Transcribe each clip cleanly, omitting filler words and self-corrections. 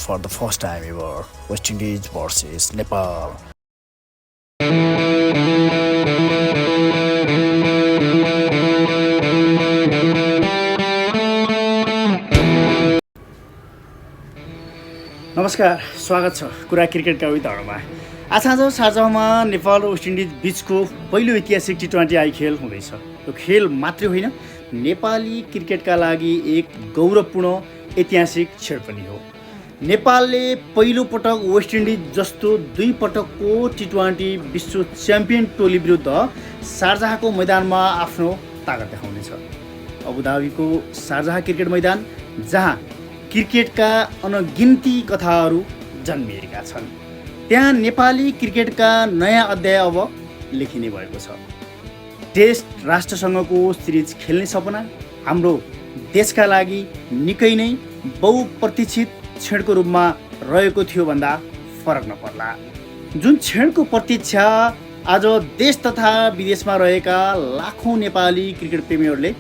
for the first time ever. West Indies versus Nepal. नमस्कार, स्वागत छ कुरा क्रिकेटका विधाहरूमा। आज शारजाहमा नेपाल र वेस्ट इन्डिज बिचको पहिलो ऐतिहासिक टी20 आई खेल हुँदैछ। यो खेल मात्रै होइन, नेपाली क्रिकेटका लागि एक गौरवपूर्ण ऐतिहासिक क्षण पनि हो। नेपालले पहिलो पटक वेस्ट इन्डिज जस्तो दुई पटकको टी20 विश्व च्याम्पियन टोली विरुद्ध शारजाहको मैदानमा आफ्नो तागत देखाउनेछ। अबुधाबीको शारजाह क्रिकेट मैदान, जहाँ क्रिकेटका अनगिन्ती कथाहरू जन्मिएका छन्, त्यहाँ नेपाली क्रिकेटका नयाँ अध्याय अब लेखिने भएको छ। टेस्ट राष्ट्रसँगको सिरिज खेल्ने सपना हाम्रो देशका लागि निकै नै बहुप्रतीक्षित क्षणको रूपमा रहेको थियो भन्दा फरक नपर्ला। जुन क्षणको प्रतीक्षा आज देश तथा विदेशमा रहेका लाखौँ नेपाली क्रिकेट प्रेमीहरूले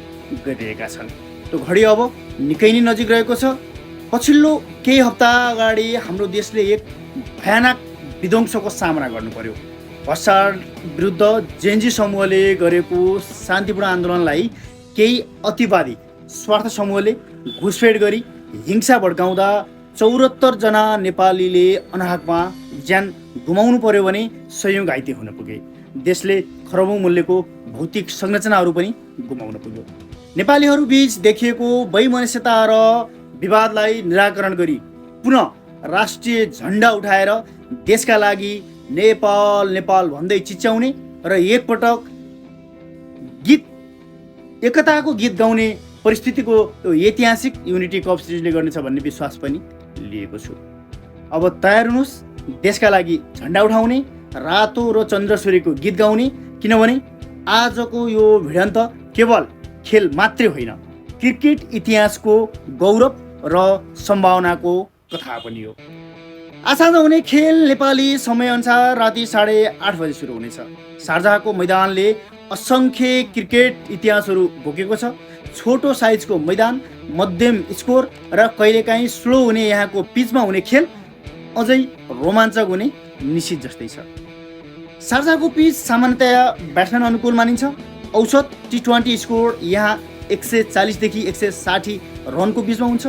गरिरहेका छन्, त्यो घडी अब निकै नै नजिक रहेको छ। पछिल्लो केही हप्ता अगाडि हाम्रो देशले एक भयानक विध्वंसको सामना गर्नु पर्यो। भ्रष्टाचार विरुद्ध जेएनजी समूहले गरेको शान्तिपूर्ण आन्दोलनलाई केही अतिवादी स्वार्थ समूहले घुसपेट गरी हिंसा भड्काउँदा 74 जना नेपालीले अनाहकमा ज्यान गुमाउनु पर्यो भने सयौं घाइते हुन पुगे। देशले खरबौं मूल्यको भौतिक संरचनाहरू पनि गुमाउन पुग्यो। नेपालीहरू बीच देखिएको वैमनस्यता र विवादलाई निराकरण गरी पुनः राष्ट्रिय झन्डा उठाएर देशका लागि नेपाल नेपाल भन्दै चिच्याउने र एकपटक एकताको गीत गाउने परिस्थितिको ऐतिहासिक युनिटी कप सिरिजले गर्नेछ भन्ने विश्वास पनि लिएको छु। अब तयार हुनुहोस् देशका लागि झन्डा उठाउने, रातो र चन्द्रसूर्यको गीत गाउने, किनभने आजको यो भिडन्त केवल खेल मात्रै होइन, क्रिकेट इतिहासको गौरव र सम्भावनाको कथा पनि हो। आज हुने खेल नेपाली समयअनुसार राति 8:30 बजे सुरु हुनेछ। शारजाहको मैदानले असङ्ख्य क्रिकेट इतिहासहरू बोकेको छ। छोटो साइजको मैदान, मध्यम स्कोर र कहिलेकाहीँ स्लो हुने यहाँको पिचमा हुने खेल अझै रोमाञ्चक हुने निश्चित जस्तै छ। शारजाहको पिच सामान्यतया ब्याट्सम्यान अनुकूल मानिन्छ। औसत टी20 स्कोर यहाँ 140 देखि 160 रनको बिचमा हुन्छ।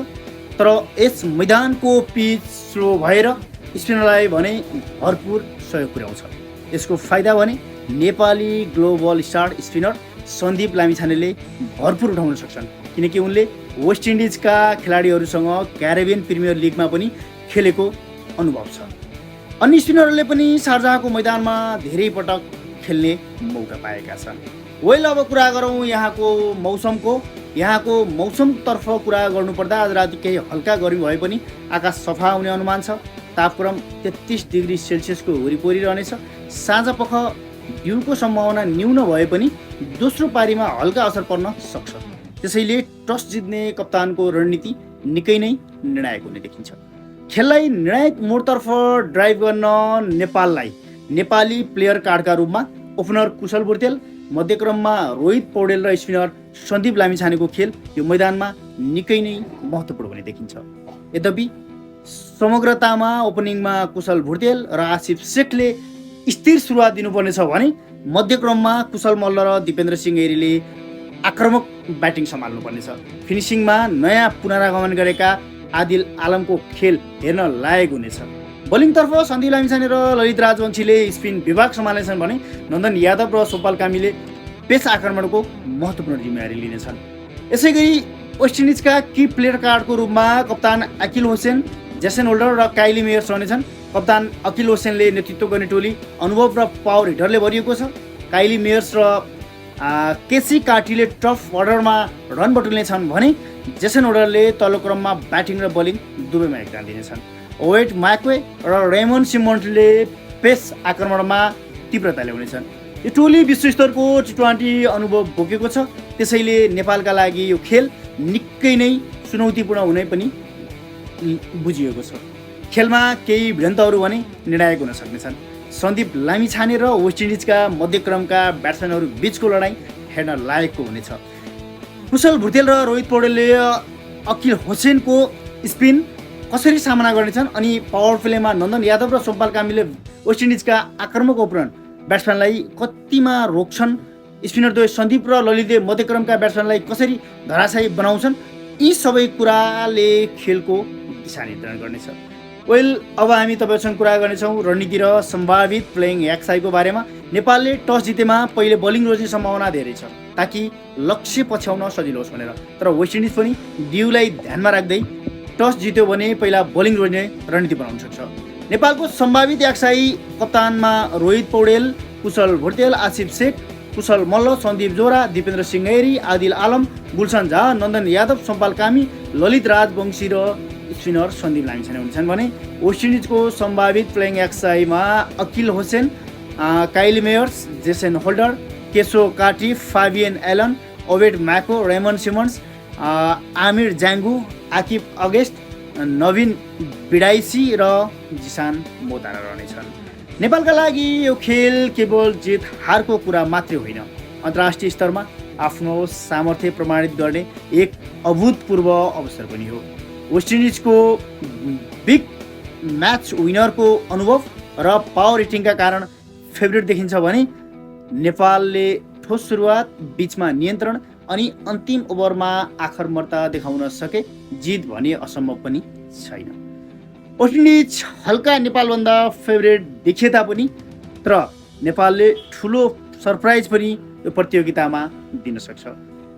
तर यस मैदानको पिच स्लो भएर स्पिनरलाई भने भरपुर सहयोग पुर्याउँछ। यसको फाइदा भने Nepali global star spinner Sandeep लामिछानेले भरपुर उठाउन सक्छन्, किनकि उनले वेस्ट इन्डिजका खेलाडीहरूसँग क्यारिबियन प्रिमियर लिगमा पनि खेलेको अनुभव छ। अन्य स्पिनरहरूले पनि शारजाहको मैदानमा धेरै पटक खेल्ने मौका पाएका छन्। वेल, अब कुरा गरौँ यहाँको मौसमतर्फ कुरा गर्नुपर्दा आज राति केही हल्का गर्मी भए पनि आकाश सफा हुने अनुमान छ। तापक्रम 33 डिग्री सेल्सियसको वरिपरि रहनेछ। साँझपख ड्यूको सम्भावना न्यून भए पनि दोस्रो पारीमा हल्का असर पर्न सक्छ। त्यसैले टस जित्ने कप्तानको रणनीति निकै नै निर्णायक हुने देखिन्छ। खेललाई निर्णायक मोडतर्फ ड्राइभ गर्न नेपाललाई नेपाली प्लेयर कार्डका रूपमा ओपनर कुशल बुर्तेल, मध्यक्रममा रोहित पौडेल र स्पिनर सन्दीप लामिछानेको खेल यो मैदानमा निकै नै महत्त्वपूर्ण हुने देखिन्छ। यद्यपि समग्रतामा ओपनिङमा कुशल भुर्तेल र आसिफ शेखले स्थिर सुरुवात दिनुपर्नेछ भने मध्यक्रममा कुशल मल्ल र दिपेन्द्र सिंह एरीले आक्रामक ब्याटिङ सम्हाल्नुपर्नेछ। फिनिसिङमा नयाँ पुनरागमन गरेका आदिल आलमको खेल हेर्न लायक हुनेछ। बोलिङतर्फ सन्दीप लामिछाने र ललित राजवंशीले स्पिन विभाग सम्हाल्नेछन् भने नन्दन यादव र सोपाल कामीले पेस आक्रमणको महत्त्वपूर्ण जिम्मेवारी लिनेछन्। यसै गरी वेस्ट इन्डिजका की प्लेयर कार्डको रूपमा कप्तान अकिल होसेन, जेसन होल्डर र काइली मेयर्स रहनेछन्। कप्तान अकिल होसेनले नेतृत्व गर्ने टोली अनुभव र पावर हिटरले भरिएको छ। काइली मेयर्स र केसी कार्टीले टफ अर्डरमा रन बटुल्नेछन् भने जेसन होल्डरले तल्लो क्रममा ब्याटिङ र बोलिङ दुवैमा योगदान दिनेछन्। ओवेट म्याक्वे र रेमन सिमन्टले पेस आक्रमणमा तीव्रता ल्याउनेछन्। यो टोली विश्वस्तरको टी20 अनुभव बोकेको छ। त्यसैले नेपालका लागि यो खेल निकै नै चुनौतीपूर्ण हुने पनि बुझिएको छ। खेलमा केही भिडन्तहरू भने निर्णायक हुन सक्नेछन्। सन्दीप लामिछाने र वेस्ट इन्डिजका मध्यक्रमका ब्याट्सम्यानहरू बीचको लडाईँ हेर्न लायकको हुनेछ। कुशल भुर्तेल र रोहित पौडेलले अकिल होसेनको स्पिन कसरी सामना गर्नेछन् अनि पावर प्लेमा नन्दन यादव र सोमपाल कामीले वेस्ट इन्डिजका आक्रामक ओपनर ब्याट्सम्यानलाई कतिमा रोक्छन्, स्पिनरद्वय सन्दीप र ललितले मध्यक्रमका ब्याट्सम्यानलाई कसरी धराशायी बनाउँछन्, यी सबै कुराले खेलको दिशा निर्धारण गर्नेछ। वेल, अब हामी तपाईँहरूसँग कुरा गर्नेछौँ रणनीति र सम्भावित प्लेइङ एक्साइको बारेमा। नेपालले टस जितेमा पहिले बलिङ रोज्ने सम्भावना धेरै छ ताकि लक्ष्य पछ्याउन सजिलो होस् भनेर। तर वेस्ट इन्डिज पनि ड्यूलाई ध्यानमा राख्दै टस जित्यो भने पहिला बलिङ रोज्ने रणनीति बनाउन सक्छ। नेपालको सम्भावित एक्साई कप्तानमा रोहित पौडेल, कुशल भुर्तेल, आसिफ शेख, कुशल मल्ल, सन्दीप जोरा, दिपेन्द्र सिंहेरी, आदिल आलम, गुलसन झा, नन्दन यादव, सोमपाल कामी, ललित राजवंशी र स्पिनर सन्दीप लामिछाने हुनेछन् भने वेस्ट इन्डिजको सम्भावित प्लेइङ एक्साईमा Akeal Hosein, Kyle Mayers, Jason Holder, Keacy Carty, Fabian Allen, Obed McCoy, Ramon Simmons, Amir Jangoo, आकिब अगेस्ट, नवीन बिडाइसी र जिसान मोतारा रहनेछन्। नेपालका लागि यो खेल केवल जित हारको कुरा मात्रै होइन, अन्तर्राष्ट्रिय स्तरमा आफ्नो सामर्थ्य प्रमाणित गर्ने एक अभूतपूर्व अवसर पनि हो। वेस्ट इन्डिजको बिग म्याच विनरको अनुभव र पावर हिटिङका कारण फेभरेट देखिन्छ भने नेपालले ठोस सुरुवात, बीचमा नियन्त्रण अनि अन्तिम ओभरमा आखरमर्ता देखाउन सके जित भने असम्भव पनि छैन। वेस्ट इन्डिज हल्का नेपालभन्दा फेभरेट देखिए तापनि तर नेपालले ठुलो सरप्राइज पनि यो प्रतियोगितामा दिन सक्छ।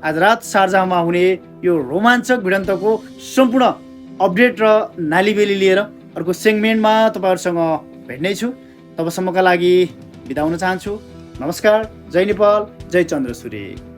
आज रात शारजाहमा हुने यो रोमाञ्चक भिडन्तको सम्पूर्ण अपडेट र नालीबेली लिएर अर्को सेगमेन्टमा तपाईँहरूसँग भेट्नै छु। तबसम्मका लागि बिदा हुन चाहन्छु। नमस्कार, जय नेपाल, जय चन्द्र सूर्य।